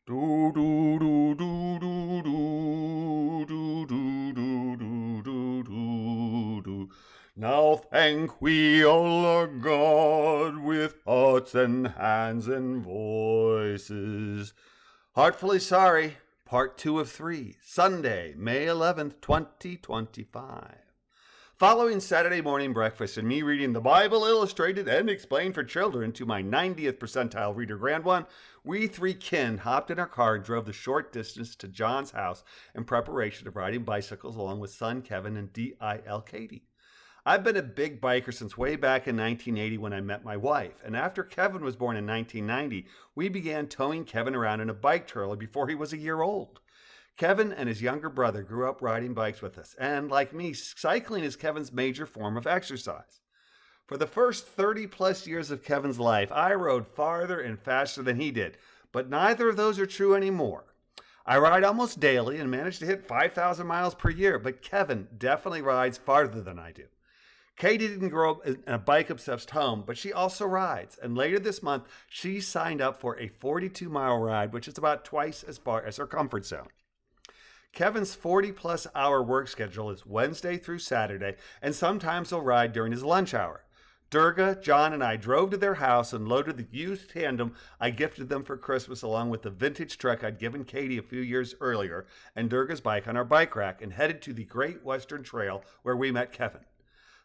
Do do do do do do do do do do do do do. Now thank we all our God with hearts and hands and voices. Heartfully Sorry, Part 2 of 3, Sunday, May 11th, 2025. Following Saturday morning breakfast and me reading the Bible illustrated and explained for children to my 90th percentile reader grand one, we three kin hopped in our car and drove the short distance to John's house in preparation of riding bicycles along with son Kevin and DIL Katie. I've been a big biker since way back in 1980 when I met my wife, and after Kevin was born in 1990, we began towing Kevin around in a bike trailer before he was a year old. Kevin and his younger brother grew up riding bikes with us, and like me, cycling is Kevin's major form of exercise. For the first 30 plus years of Kevin's life, I rode farther and faster than he did, but neither of those are true anymore. I ride almost daily and manage to hit 5,000 miles per year, but Kevin definitely rides farther than I do. Katie didn't grow up in a bike obsessed home, but she also rides. And later this month, she signed up for a 42-mile ride, which is about twice as far as her comfort zone. Kevin's 40-plus hour work schedule is Wednesday through Saturday, and sometimes he'll ride during his lunch hour. Durga, John, and I drove to their house and loaded the used tandem I gifted them for Christmas along with the vintage truck I'd given Katie a few years earlier and Durga's bike on our bike rack and headed to the Great Western Trail where we met Kevin.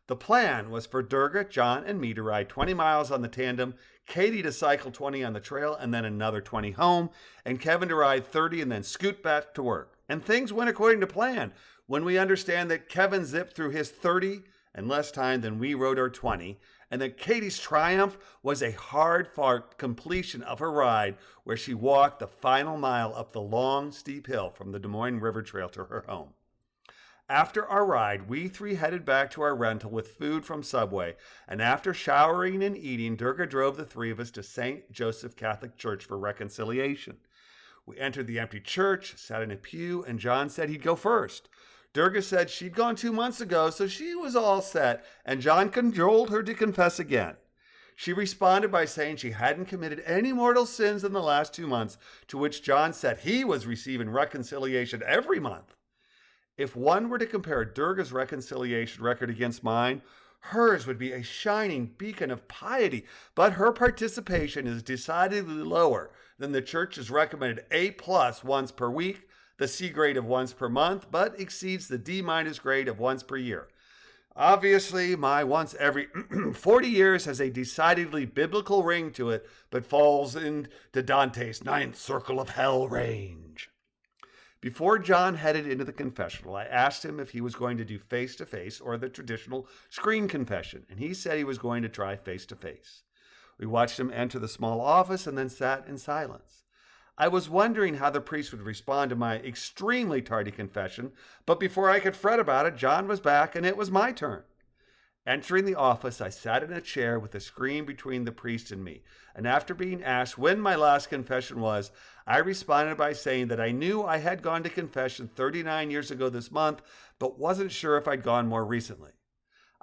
The plan was for Durga, John, and me to ride 20 miles on the tandem, Katie to cycle 20 on the trail and then another 20 home, and Kevin to ride 30 and then scoot back to work. And things went according to plan when we understand that Kevin zipped through his 30 in less time than we rode our 20, and that Katie's triumph was a hard-fought completion of her ride where she walked the final mile up the long, steep hill from the Des Moines River Trail to her home. After our ride, we three headed back to our rental with food from Subway, and after showering and eating, Durga drove the three of us to St. Joseph Catholic Church for reconciliation. We entered the empty church, sat in a pew, and John said he'd go first. Durga said she'd gone 2 months ago, so she was all set, and John cajoled her to confess again. She responded by saying she hadn't committed any mortal sins in the last 2 months, to which John said he was receiving reconciliation every month. If one were to compare Durga's reconciliation record against mine, hers would be a shining beacon of piety, but her participation is decidedly lower than the church's recommended A+ once per week, the C grade of once per month, but exceeds the D- grade of once per year. Obviously, my once every 40 years has a decidedly biblical ring to it, but falls into Dante's ninth circle of hell range. Before John headed into the confessional, I asked him if he was going to do face-to-face or the traditional screen confession, and he said he was going to try face-to-face. We watched him enter the small office and then sat in silence. I was wondering how the priest would respond to my extremely tardy confession, but before I could fret about it, John was back and it was my turn. Entering the office, I sat in a chair with a screen between the priest and me, and after being asked when my last confession was, I responded by saying that I knew I had gone to confession 39 years ago this month, but wasn't sure if I'd gone more recently.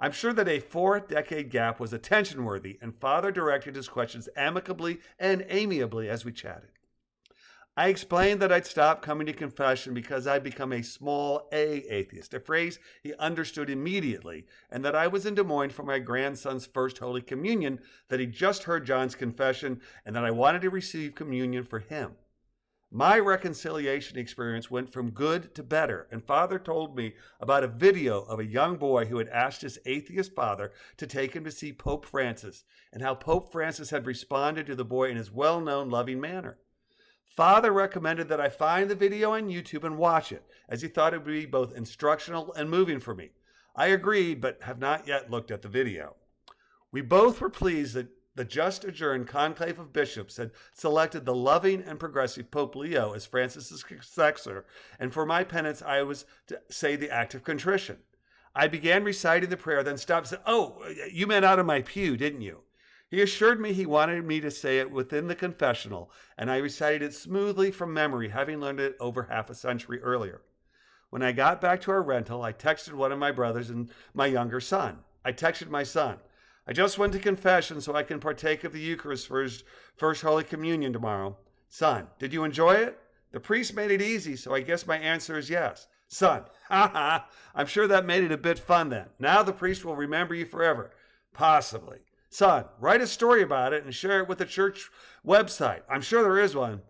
I'm sure that a 4-decade gap was attention-worthy, and Father directed his questions amicably and amiably as we chatted. I explained that I'd stopped coming to confession because I'd become a small A atheist, a phrase he understood immediately, and that I was in Des Moines for my grandson's first Holy Communion, that he'd just heard John's confession, and that I wanted to receive communion for him. My reconciliation experience went from good to better, and Father told me about a video of a young boy who had asked his atheist father to take him to see Pope Francis, and how Pope Francis had responded to the boy in his well-known loving manner. Father recommended that I find the video on YouTube and watch it, as he thought it would be both instructional and moving for me. I agreed, but have not yet looked at the video. We both were pleased that the just adjourned conclave of bishops had selected the loving and progressive Pope Leo as Francis's successor, and for my penance I was to say the act of contrition. I began reciting the prayer, then stopped and said, "Oh, you meant out of my pew, didn't you?" He assured me he wanted me to say it within the confessional, and I recited it smoothly from memory, having learned it over half a century earlier. When I got back to our rental, I texted one of my brothers and my younger son. I texted my son, "I just went to confession so I can partake of the Eucharist for his first Holy Communion tomorrow. Son, did you enjoy it? The priest made it easy, so I guess my answer is yes. Son, haha, I'm sure that made it a bit fun then. Now the priest will remember you forever. Possibly. Son, write a story about it and share it with the church website. I'm sure there is one.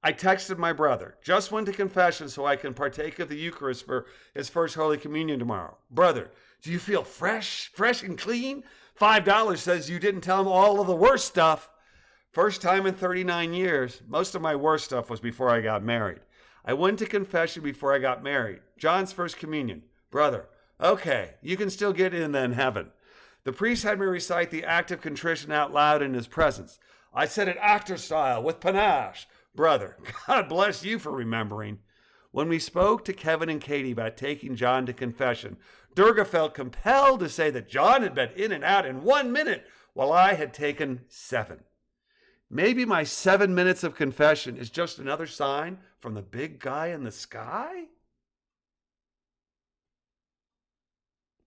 I texted my brother. Just went to confession so I can partake of the Eucharist for his first Holy Communion tomorrow. Brother, do you feel fresh and clean? $5 says you didn't tell him all of the worst stuff. First time in 39 years. Most of my worst stuff was before I got married. I went to confession before I got married. John's first communion. Brother, okay, you can still get in then heaven. The priest had me recite the act of contrition out loud in his presence. I said it actor style with panache. Brother, God bless you for remembering. When we spoke to Kevin and Katie about taking John to confession, Durga felt compelled to say that John had been in and out in 1 minute while I had taken 7. Maybe my 7 minutes of confession is just another sign from the big guy in the sky?